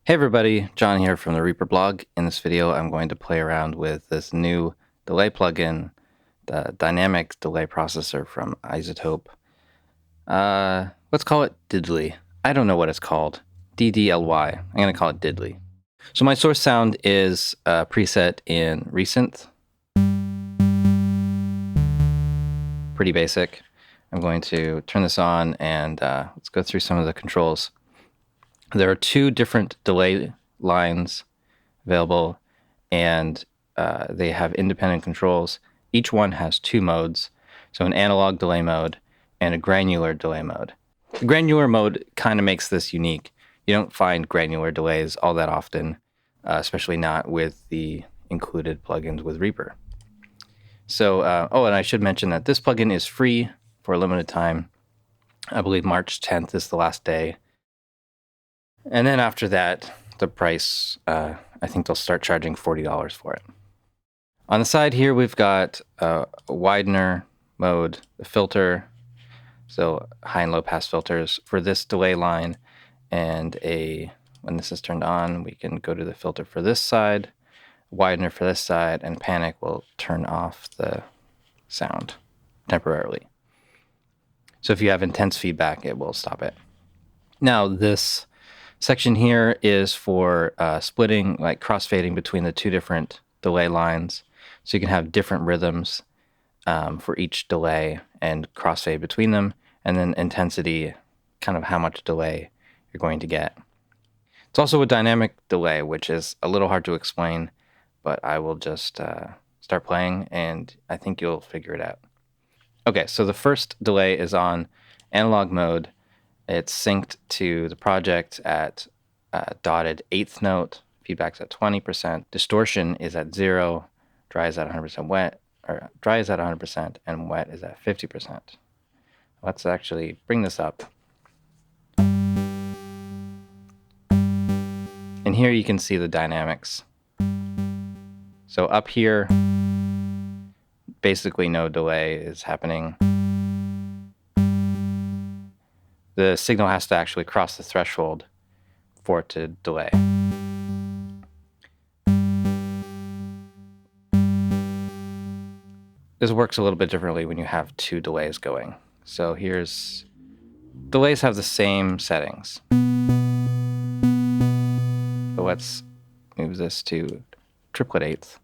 Hey everybody, John here from the Reaper blog. In this video, I'm going to play around with this new delay plugin, the dynamic delay processor from iZotope. Let's call it diddly. I don't know what it's called. DDLY. I'm going to call it diddly. So my source sound is preset in Resynth. Pretty basic. I'm going to turn this on and let's go through some of the controls. There are two different delay lines available, and they have independent controls. Each one has two modes, so an analog delay mode and a granular delay mode. The granular mode kind of makes this unique. You don't find granular delays all that often, especially not with the included plugins with Reaper. So, and I should mention that this plugin is free for a limited time. I believe March 10th is the last day. And then after that, the price, I think they'll start charging $40 for it. On the side here, we've got a widener mode, the filter, so high and low pass filters for this delay line, and when this is turned on, we can go to the filter for this side, widener for this side, and panic will turn off the sound temporarily. So if you have intense feedback, it will stop it. Now this section here is for splitting, like crossfading between the two different delay lines. So you can have different rhythms for each delay and crossfade between them. And then intensity, kind of how much delay you're going to get. It's also a dynamic delay, which is a little hard to explain, but I will just start playing and I think you'll figure it out. Okay, so the first delay is on analog mode. It's synced to the project at dotted eighth note. Feedback's at 20%. Distortion is at 0. Dry is at 100% wet, or dry is at 100%, and wet is at 50%. Let's actually bring this up. And here you can see the dynamics. So up here, basically no delay is happening. The signal has to actually cross the threshold for it to delay. This works a little bit differently when you have two delays going. So delays have the same settings. But let's move this to triplet eighth.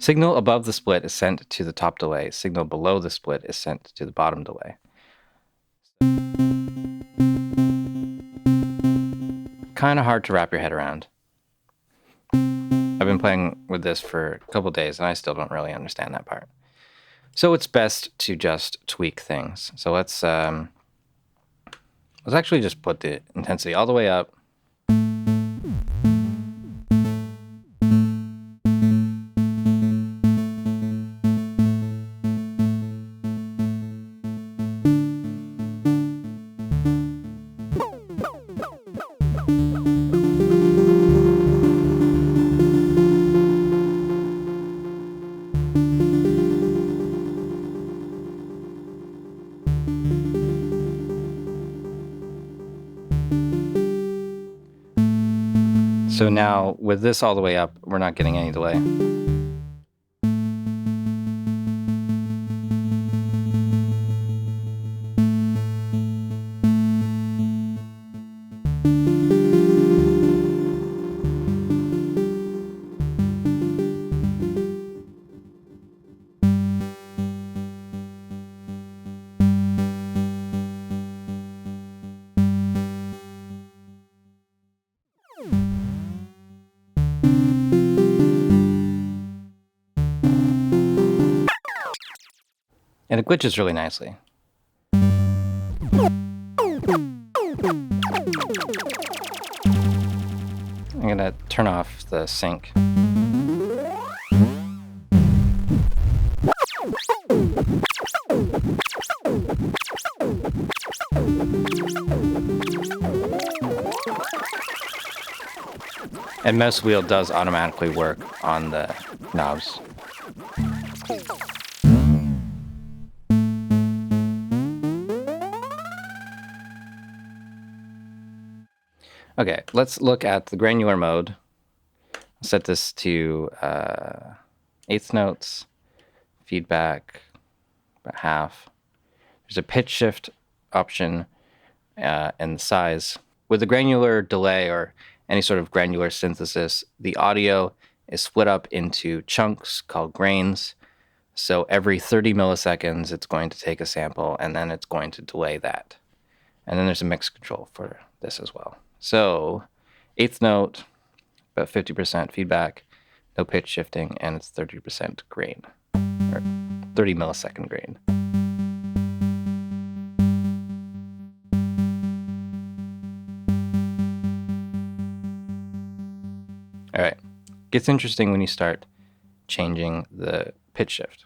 Signal above the split is sent to the top delay. Signal below the split is sent to the bottom delay. Kind of hard to wrap your head around. I've been playing with this for a couple days and I still don't really understand that part. So it's best to just tweak things. So let's actually just put the intensity all the way up. So now with this all the way up, we're not getting any delay. And it glitches really nicely. I'm gonna turn off the sync. And mouse wheel does automatically work on the knobs. Okay, let's look at the granular mode. I'll set this to eighth notes, feedback, about half. There's a pitch shift option and the size. With the granular delay or any sort of granular synthesis, the audio is split up into chunks called grains. So every 30 milliseconds, it's going to take a sample and then it's going to delay that. And then there's a mix control for this as well. So eighth note, about 50% feedback, no pitch shifting, and it's 30% grain, or 30 millisecond grain. All right, gets interesting when you start changing the pitch shift.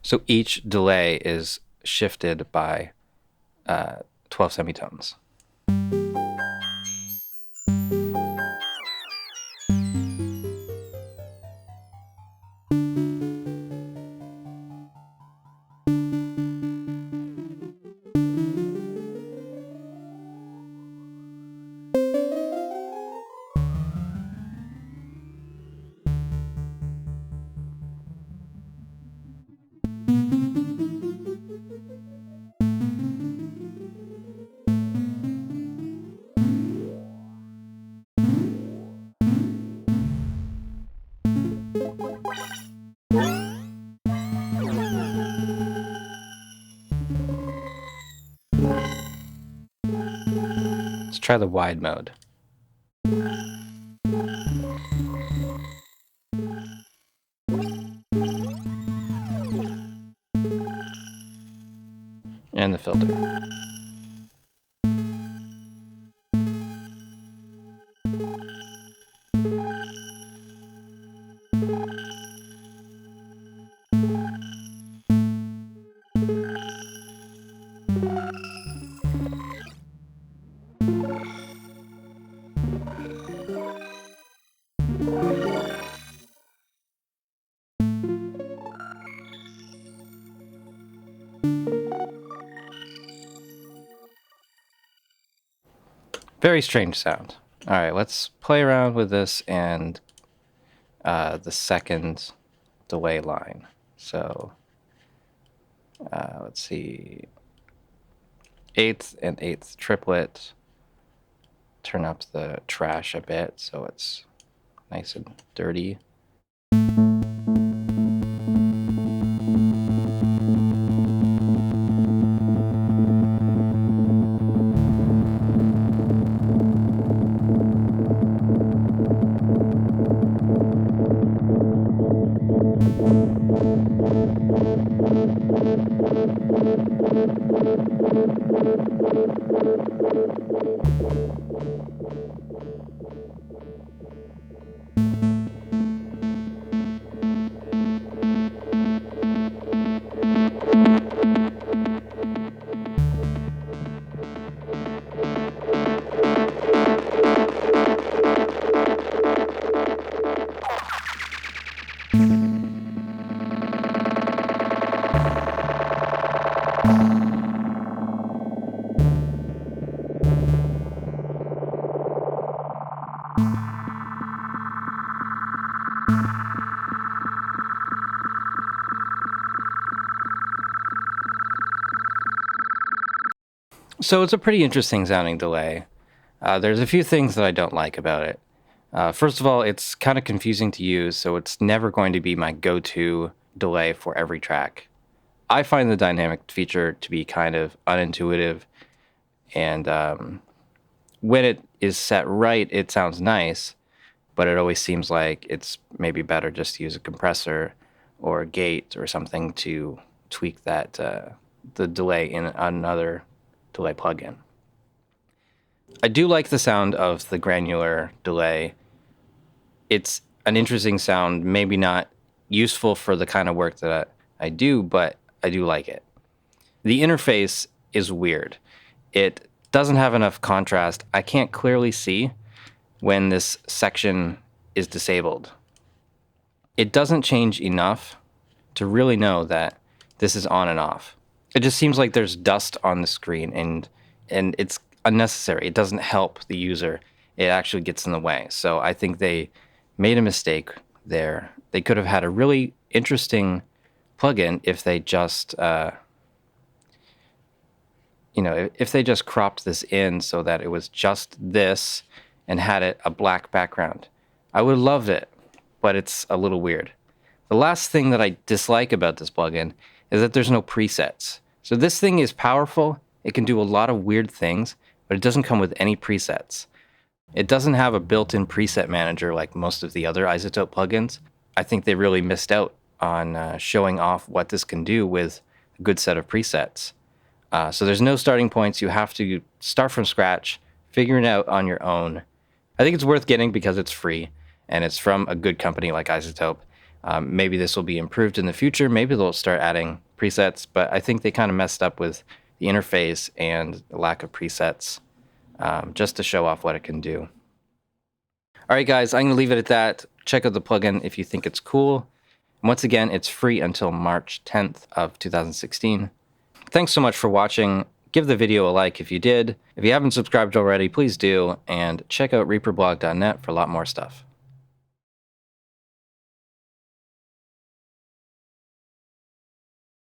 So each delay is shifted by 12 semitones. Let's try the wide mode. And the filter. Very strange sound. All right, let's play around with this and the second delay line. So let's see, eighth and eighth triplet. Turn up the trash a bit so it's nice and dirty. So it's a pretty interesting sounding delay. There's a few things that I don't like about it. First of all, it's kind of confusing to use, so it's never going to be my go-to delay for every track. I find the dynamic feature to be kind of unintuitive, and when it is set right, it sounds nice, but it always seems like it's maybe better just to use a compressor or a gate or something to tweak that the delay in another delay plugin. I do like the sound of the granular delay. It's an interesting sound, maybe not useful for the kind of work that I do, but I do like it. The interface is weird. It doesn't have enough contrast. I can't clearly see when this section is disabled. It doesn't change enough to really know that this is on and off. It just seems like there's dust on the screen, and it's unnecessary. It doesn't help the user. It actually gets in the way. So I think they made a mistake there. They could have had a really interesting plugin if they just, if they just cropped this in so that it was just this and had it a black background. I would love it, but it's a little weird. The last thing that I dislike about this plugin is that there's no presets. So this thing is powerful. It can do a lot of weird things, but it doesn't come with any presets. It doesn't have a built-in preset manager like most of the other iZotope plugins. I think they really missed out on showing off what this can do with a good set of presets. So there's no starting points. You have to start from scratch, figure it out on your own. I think it's worth getting because it's free and it's from a good company like iZotope. Maybe this will be improved in the future. Maybe they'll start adding presets, but I think they kind of messed up with the interface and the lack of presets just to show off what it can do. All right, guys, I'm going to leave it at that. Check out the plugin if you think it's cool. And once again, it's free until March 10th of 2016. Thanks so much for watching. Give the video a like if you did. If you haven't subscribed already, please do. And check out reaperblog.net for a lot more stuff.